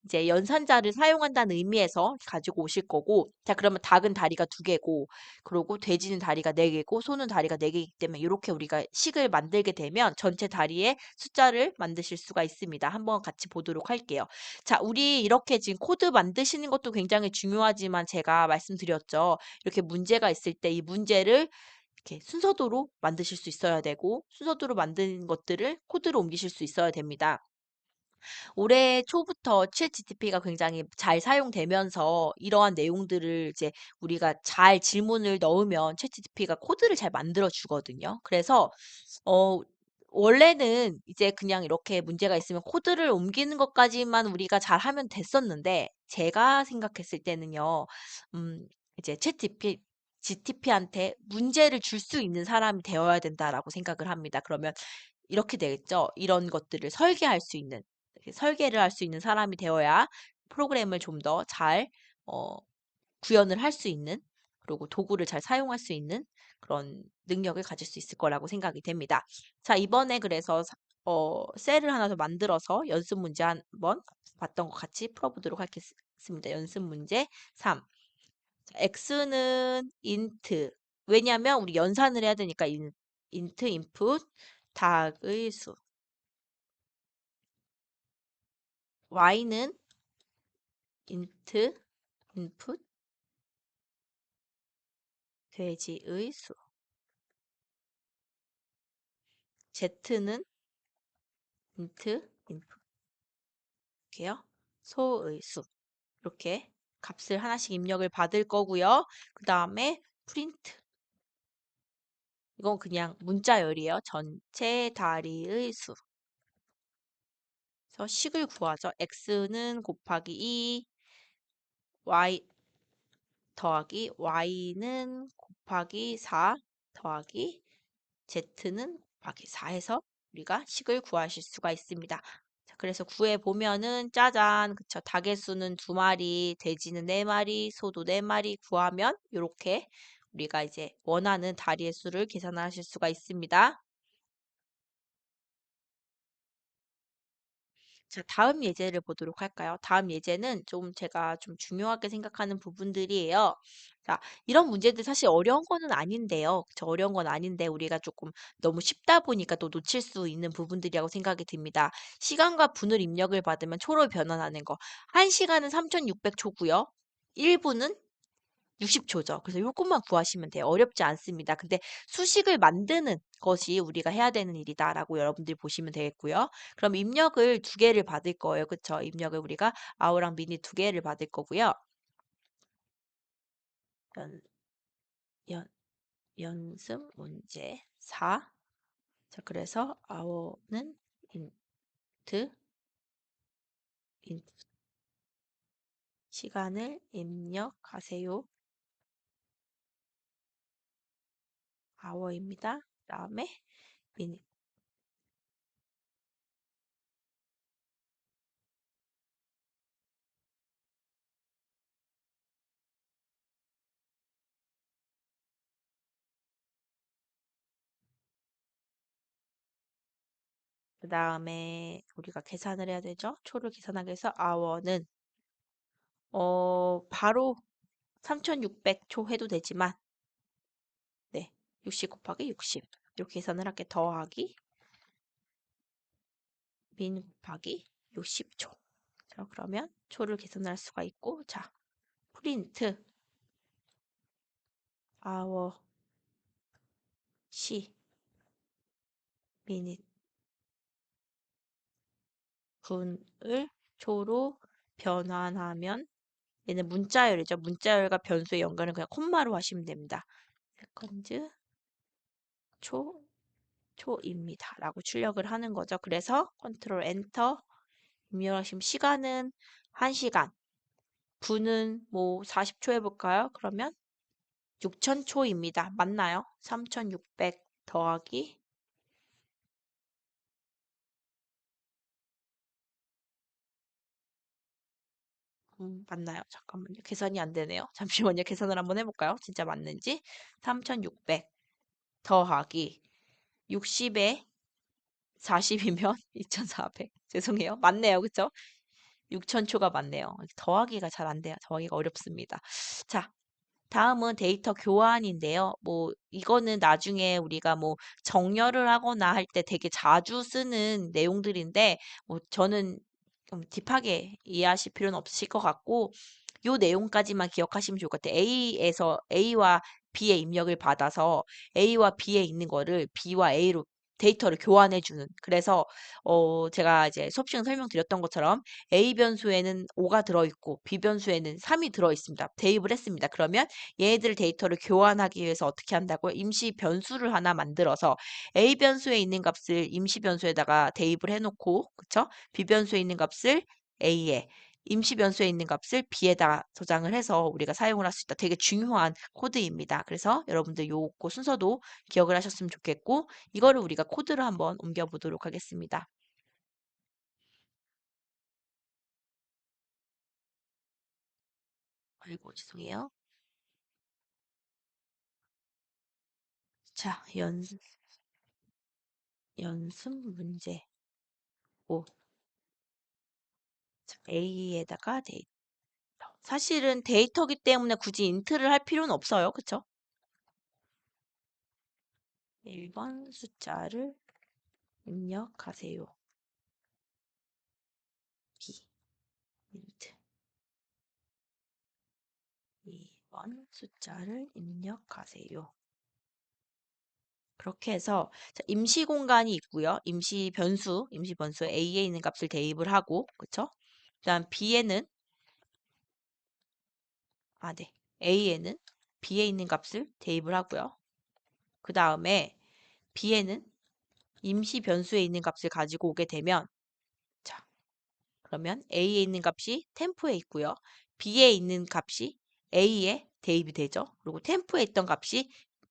이제 연산자를 사용한다는 의미에서 가지고 오실 거고 자 그러면 닭은 다리가 두 개고 그리고 돼지는 다리가 네 개고 소는 다리가 네 개이기 때문에 이렇게 우리가 식을 만들게 되면 전체 다리의 숫자를 만드실 수가 있습니다. 한번 같이 보도록 할게요. 자, 우리 이렇게 지금 코드 만드시는 것도 굉장히 중요하지만 제가 말씀드렸죠. 이렇게 문제가 있을 때 이 문제를 이렇게 순서도로 만드실 수 있어야 되고 순서도로 만든 것들을 코드로 옮기실 수 있어야 됩니다. 올해 초부터 챗GPT가 굉장히 잘 사용되면서 이러한 내용들을 이제 우리가 잘 질문을 넣으면 챗GPT가 코드를 잘 만들어 주거든요. 그래서 어 원래는 이제 그냥 이렇게 문제가 있으면 코드를 옮기는 것까지만 우리가 잘하면 됐었는데 제가 생각했을 때는요. 이제 GTP한테 문제를 줄 수 있는 사람이 되어야 된다라고 생각을 합니다. 그러면 이렇게 되겠죠. 이런 것들을 설계할 수 있는 이렇게 설계를 할 수 있는 사람이 되어야 프로그램을 좀 더 잘 구현을 할 수 있는 그리고 도구를 잘 사용할 수 있는 그런 능력을 가질 수 있을 거라고 생각이 됩니다. 자, 이번에 그래서 셀을 하나 더 만들어서 연습 문제 한번 봤던 것 같이 풀어보도록 하겠습니다. 연습 문제 3. 자, x는 int. 왜냐하면 우리 연산을 해야 되니까 int input 닭의 수. y는 int input 돼지의 수. z는 int input 이렇게요. 소의 수. 이렇게 값을 하나씩 입력을 받을 거고요. 그 다음에 프린트. 이건 그냥 문자열이에요. 전체 다리의 수. 그래서 식을 구하죠. x는 곱하기 2, y 더하기 y는 곱하기 4 더하기 z는 곱하기 4 해서 우리가 식을 구하실 수가 있습니다. 자, 그래서 구해 보면은 짜잔, 그쵸? 닭의 수는 2마리, 돼지는 4마리, 소도 4마리 구하면 이렇게 우리가 이제 원하는 다리의 수를 계산하실 수가 있습니다. 자, 다음 예제를 보도록 할까요? 다음 예제는 좀 제가 좀 중요하게 생각하는 부분들이에요. 자, 이런 문제들 사실 어려운 거는 아닌데요. 그쵸? 어려운 건 아닌데 우리가 조금 너무 쉽다 보니까 또 놓칠 수 있는 부분들이라고 생각이 듭니다. 시간과 분을 입력을 받으면 초로 변환하는 거. 1시간은 3600초고요. 1분은 60초죠. 그래서 요것만 구하시면 돼요. 어렵지 않습니다. 근데 수식을 만드는 것이 우리가 해야 되는 일이다라고 여러분들이 보시면 되겠고요. 그럼 입력을 두 개를 받을 거예요. 그쵸? 입력을 우리가 아우랑 미니 두 개를 받을 거고요. 연, 연, 연습 문제 4. 자, 그래서 아워는 인트, 인 시간을 입력하세요. 아워입니다. 그다음에 미니 그다음에 우리가 계산을 해야 되죠. 초를 계산하기 위해서 아워는 바로 3600초 해도 되지만 네. 60 곱하기 60 이렇게 계산을 할게 더하기 민 곱하기 60초. 자, 그러면 초를 계산할 수가 있고 자, 프린트 아워 시 미닛 분을 초로 변환하면 얘는 문자열이죠. 문자열과 변수의 연관을 그냥 콤마로 하시면 됩니다. 세컨즈 초 초입니다. 라고 출력을 하는 거죠. 그래서 컨트롤 엔터 입력하시면 시간은 1시간, 분은 뭐 40초 해볼까요? 그러면 6000초입니다. 맞나요? 3600 더하기 맞나요? 잠깐만요. 계산이 안 되네요. 잠시만요. 계산을 한번 해볼까요? 진짜 맞는지. 3600 더하기 60에 40이면 2400. 죄송해요. 맞네요. 그쵸? 6000초가 맞네요. 더하기가 잘 안 돼요. 더하기가 어렵습니다. 자, 다음은 데이터 교환인데요. 뭐 이거는 나중에 우리가 뭐 정렬을 하거나 할 때 되게 자주 쓰는 내용들인데 뭐 저는 좀 딥하게 이해하실 필요는 없으실 것 같고 요 내용까지만 기억하시면 좋을 것 같아요. A에서 A와 B의 입력을 받아서 A와 B에 있는 거를 B와 A로 데이터를 교환해 주는. 그래서 제가 이제 수업 시간 설명드렸던 것처럼 A 변수에는 5가 들어있고 B 변수에는 3이 들어있습니다. 대입을 했습니다. 그러면 얘네들 데이터를 교환하기 위해서 어떻게 한다고요? 임시 변수를 하나 만들어서 A 변수에 있는 값을 임시 변수에다가 대입을 해놓고 그쵸? B 변수에 있는 값을 A에 임시 변수에 있는 값을 B에다 저장을 해서 우리가 사용을 할 수 있다. 되게 중요한 코드입니다. 그래서 여러분들 요거 순서도 기억을 하셨으면 좋겠고 이거를 우리가 코드로 한번 옮겨보도록 하겠습니다. 아이고 죄송해요. 자, 연습 문제 5. A에다가 데이터. 사실은 데이터기 때문에 굳이 인트를 할 필요는 없어요. 그쵸? 1번 숫자를 입력하세요. B, 인트. 2번 숫자를 입력하세요. 그렇게 해서 자, 임시 공간이 있고요. 임시 변수 A에 있는 값을 대입을 하고, 그쵸? 그다음 B에는 네. A에는 B에 있는 값을 대입을 하고요. 그 다음에 B에는 임시 변수에 있는 값을 가지고 오게 되면 자, 그러면 A에 있는 값이 템포에 있고요. B에 있는 값이 A에 대입이 되죠. 그리고 템포에 있던 값이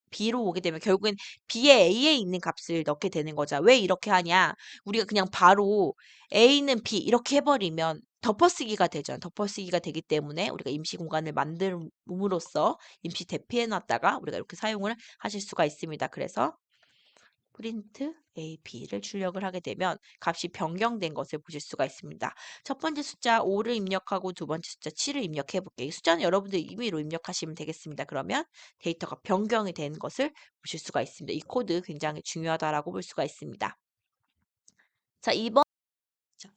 B로 오게 되면 결국엔 B에 A에 있는 값을 넣게 되는 거죠. 왜 이렇게 하냐? 우리가 그냥 바로 A는 B 이렇게 해버리면 덮어쓰기가 되죠. 덮어쓰기가 되기 때문에 우리가 임시 공간을 만듦으로써 임시 대피해 놨다가 우리가 이렇게 사용을 하실 수가 있습니다. 그래서 프린트 A, B를 출력을 하게 되면 값이 변경된 것을 보실 수가 있습니다. 첫 번째 숫자 5를 입력하고 두 번째 숫자 7을 입력해 볼게요. 이 숫자는 여러분들 임의로 입력하시면 되겠습니다. 그러면 데이터가 변경이 된 것을 보실 수가 있습니다. 이 코드 굉장히 중요하다라고 볼 수가 있습니다. 자, 2번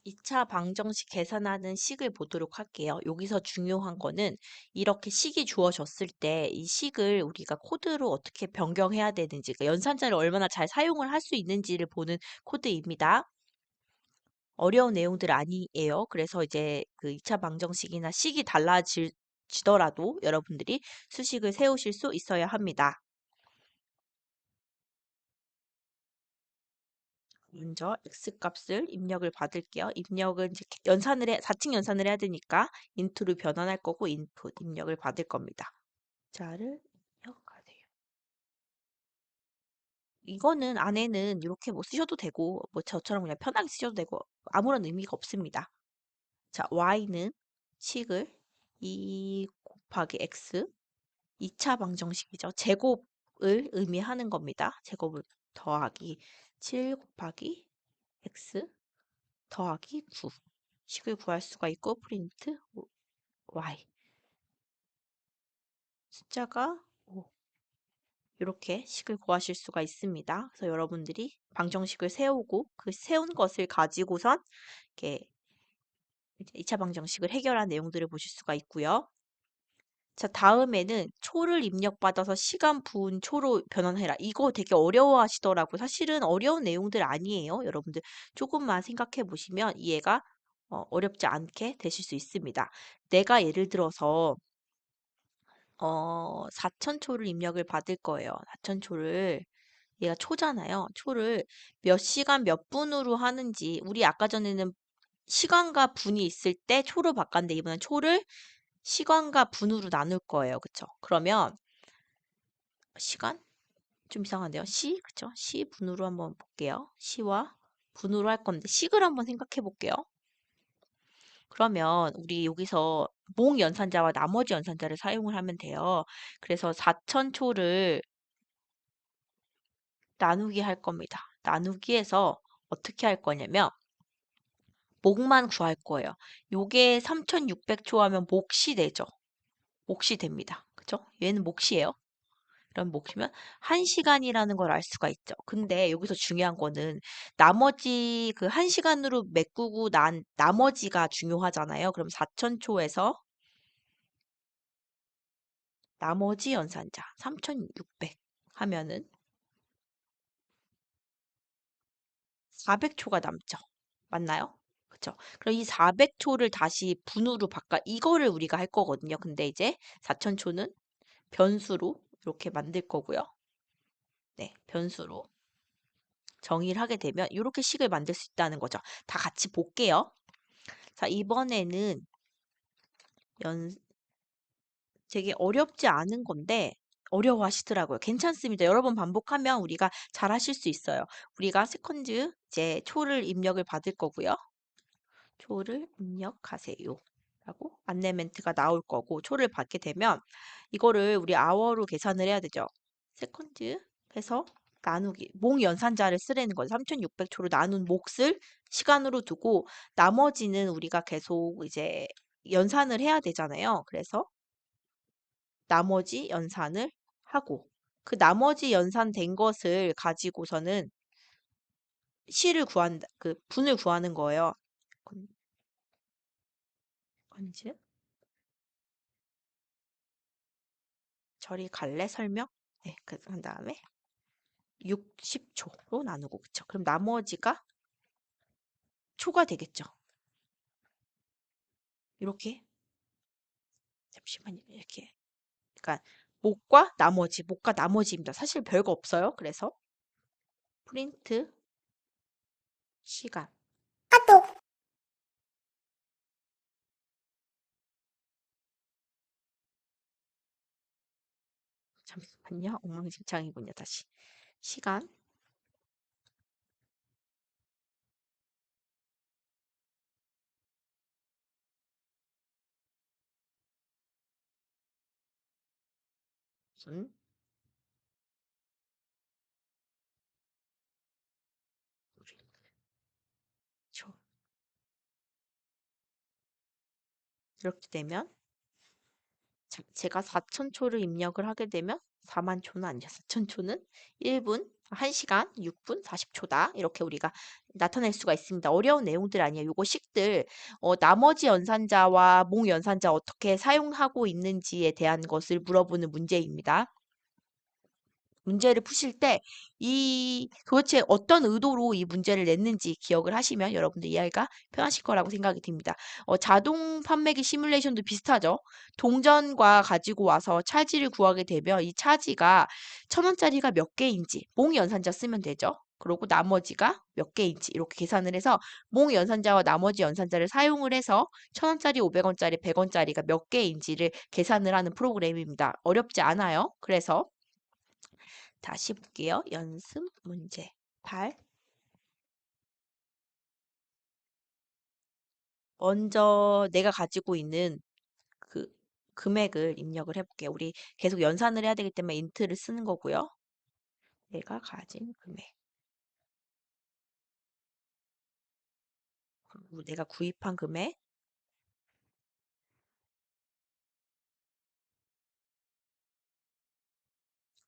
2차 방정식 계산하는 식을 보도록 할게요. 여기서 중요한 거는 이렇게 식이 주어졌을 때 이 식을 우리가 코드로 어떻게 변경해야 되는지, 그러니까 연산자를 얼마나 잘 사용을 할 수 있는지를 보는 코드입니다. 어려운 내용들 아니에요. 그래서 이제 그 2차 방정식이나 식이 달라지더라도 여러분들이 수식을 세우실 수 있어야 합니다. 먼저 x값을 입력을 받을게요. 입력은 이제 4층 연산을 해야 되니까 인트로 변환할 거고 인풋 입력을 받을 겁니다. 자를 입력하세요. 이거는 안에는 이렇게 뭐 쓰셔도 되고 뭐 저처럼 그냥 편하게 쓰셔도 되고 아무런 의미가 없습니다. 자, y는 식을 2 곱하기 x 2차 방정식이죠. 제곱을 의미하는 겁니다. 제곱을 더하기 7 곱하기 x 더하기 9 식을 구할 수가 있고 프린트 y 숫자가 5 이렇게 식을 구하실 수가 있습니다. 그래서 여러분들이 방정식을 세우고 그 세운 것을 가지고선 이렇게 2차 방정식을 해결한 내용들을 보실 수가 있고요. 자, 다음에는 초를 입력받아서 시간 부은 초로 변환해라. 이거 되게 어려워하시더라고요. 사실은 어려운 내용들 아니에요. 여러분들 조금만 생각해 보시면 이해가 어렵지 않게 되실 수 있습니다. 내가 예를 들어서 4,000초를 입력을 받을 거예요. 4,000초를 얘가 초잖아요. 초를 몇 시간 몇 분으로 하는지 우리 아까 전에는 시간과 분이 있을 때 초로 바꿨는데 이번엔 초를 시간과 분으로 나눌 거예요. 그쵸? 그러면 시간? 좀 이상한데요. 그쵸? 시 분으로 한번 볼게요. 시와 분으로 할 건데 식을 한번 생각해 볼게요. 그러면 우리 여기서 목 연산자와 나머지 연산자를 사용을 하면 돼요. 그래서 4천초를 나누기 할 겁니다. 나누기 해서 어떻게 할 거냐면 목만 구할 거예요. 요게 3600초 하면 몫이 되죠. 몫이 됩니다. 그죠? 얘는 몫이에요. 그럼 몫이면 1시간이라는 걸 알 수가 있죠. 근데 여기서 중요한 거는 나머지 그 1시간으로 메꾸고 난 나머지가 중요하잖아요. 그럼 4000초에서 나머지 연산자 3600 하면은 400초가 남죠. 맞나요? 그쵸? 그럼 이 400초를 다시 분으로 바꿔 이거를 우리가 할 거거든요. 근데 이제 4000초는 변수로 이렇게 만들 거고요. 네, 변수로 정의를 하게 되면 이렇게 식을 만들 수 있다는 거죠. 다 같이 볼게요. 자, 이번에는 연 되게 어렵지 않은 건데 어려워하시더라고요. 괜찮습니다. 여러 번 반복하면 우리가 잘 하실 수 있어요. 우리가 세컨즈 이제 초를 입력을 받을 거고요. 초를 입력하세요. 라고 안내 멘트가 나올 거고 초를 받게 되면 이거를 우리 아워로 계산을 해야 되죠. 세컨즈 해서 나누기 목 연산자를 쓰라는 거죠. 3600초로 나눈 몫을 시간으로 두고 나머지는 우리가 계속 이제 연산을 해야 되잖아요. 그래서 나머지 연산을 하고 그 나머지 연산된 것을 가지고서는 시를 구한다. 그 분을 구하는 거예요. 건- 건즈 저리 갈래 설명? 네, 한 다음에 60초로 나누고 그쵸? 그럼 나머지가 초가 되겠죠. 이렇게 잠시만요. 이렇게 그러니까 목과 나머지입니다. 사실 별거 없어요. 그래서 프린트 시간 잠시만요. 엉망진창이군요. 다시 시간 분 초 이렇게 되면 제가 4,000초를 입력을 하게 되면 4만 초는 아니죠. 4,000초는 1분, 1시간, 6분, 40초다. 이렇게 우리가 나타낼 수가 있습니다. 어려운 내용들 아니에요. 요거 식들 나머지 연산자와 목 연산자 어떻게 사용하고 있는지에 대한 것을 물어보는 문제입니다. 문제를 푸실 때 이 도대체 어떤 의도로 이 문제를 냈는지 기억을 하시면 여러분들 이해가 편하실 거라고 생각이 듭니다. 자동 판매기 시뮬레이션도 비슷하죠. 동전과 가지고 와서 차지를 구하게 되면 이 차지가 1,000원짜리가 몇 개인지 몽 연산자 쓰면 되죠. 그리고 나머지가 몇 개인지 이렇게 계산을 해서 몽 연산자와 나머지 연산자를 사용을 해서 1,000원짜리, 500원짜리, 100원짜리가 몇 개인지를 계산을 하는 프로그램입니다. 어렵지 않아요. 그래서 다시 볼게요. 연습 문제 8. 먼저 내가 가지고 있는 그 금액을 입력을 해볼게요. 우리 계속 연산을 해야 되기 때문에 인트를 쓰는 거고요. 내가 가진 금액. 그리고 내가 구입한 금액.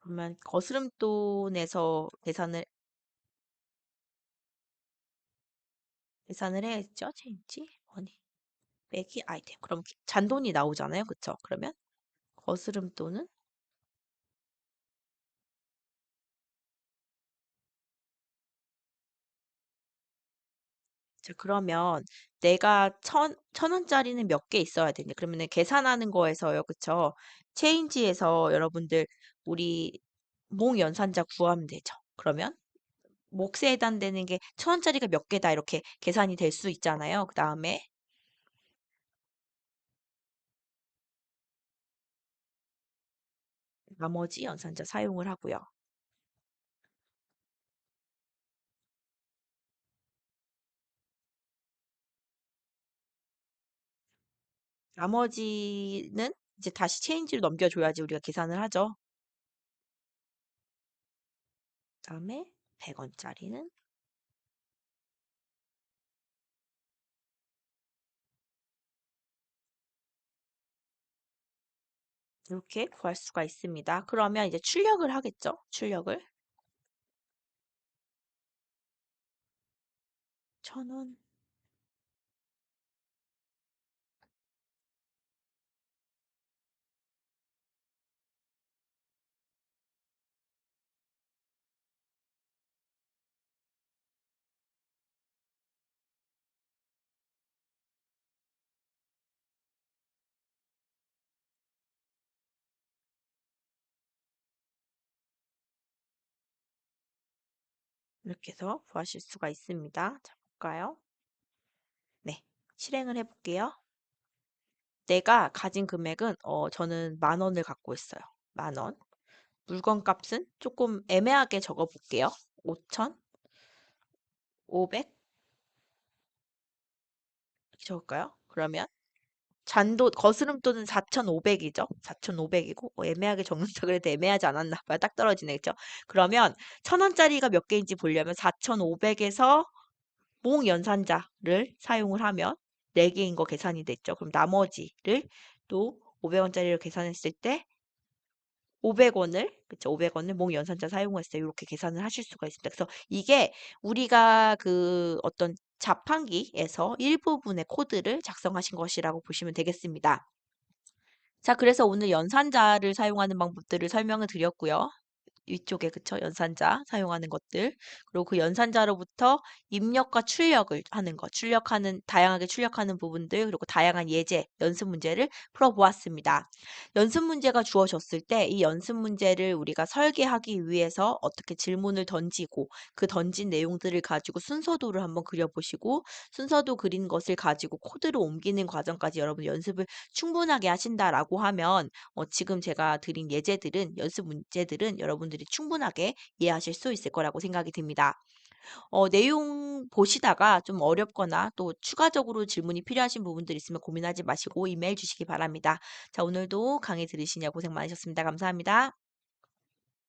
그러면 거스름돈에서 계산을 해야겠죠? 체인지 머니 빼기 아이템. 그럼 잔돈이 나오잖아요. 그쵸? 그러면 거스름돈은 자, 그러면 내가 천 원짜리는 몇 개 있어야 되냐? 그러면은 계산하는 거에서요, 그쵸? 체인지에서 여러분들 우리 목 연산자 구하면 되죠. 그러면 몫에 해당되는 게 1,000원짜리가 몇 개다 이렇게 계산이 될 수 있잖아요. 그 다음에 나머지 연산자 사용을 하고요. 나머지는 이제 다시 체인지로 넘겨줘야지 우리가 계산을 하죠. 그다음에 100원짜리는 이렇게 구할 수가 있습니다. 그러면 이제 출력을 하겠죠? 출력을. 1,000원. 이렇게 해서 구하실 수가 있습니다. 자, 볼까요? 네, 실행을 해볼게요. 내가 가진 금액은 저는 10,000원을 갖고 있어요. 10,000원. 물건 값은 조금 애매하게 적어볼게요. 5,000, 500 이렇게 적을까요? 그러면 잔도 거스름돈은 4,500이죠. 4,500이고 애매하게 적는다 그래도 애매하지 않았나 봐요. 딱 떨어지네. 그죠? 그러면 1,000원짜리가 몇 개인지 보려면 4,500에서 몽 연산자를 사용을 하면 4개인 거 계산이 됐죠. 그럼 나머지를 또 500원짜리로 계산했을 때 500원을 그쵸 500원을 몽 연산자 사용했어요. 이렇게 계산을 하실 수가 있습니다. 그래서 이게 우리가 그 어떤 자판기에서 일부분의 코드를 작성하신 것이라고 보시면 되겠습니다. 자, 그래서 오늘 연산자를 사용하는 방법들을 설명을 드렸고요. 위쪽에 그쵸? 연산자 사용하는 것들. 그리고 그 연산자로부터 입력과 출력을 하는 것, 출력하는 다양하게 출력하는 부분들 그리고 다양한 예제, 연습 문제를 풀어보았습니다. 연습 문제가 주어졌을 때 이 연습 문제를 우리가 설계하기 위해서 어떻게 질문을 던지고 그 던진 내용들을 가지고 순서도를 한번 그려보시고 순서도 그린 것을 가지고 코드로 옮기는 과정까지 여러분 연습을 충분하게 하신다라고 하면 지금 제가 드린 예제들은 연습 문제들은 여러분들이 충분하게 이해하실 수 있을 거라고 생각이 듭니다. 내용 보시다가 좀 어렵거나 또 추가적으로 질문이 필요하신 부분들 있으면 고민하지 마시고 이메일 주시기 바랍니다. 자, 오늘도 강의 들으시냐 고생 많으셨습니다. 감사합니다.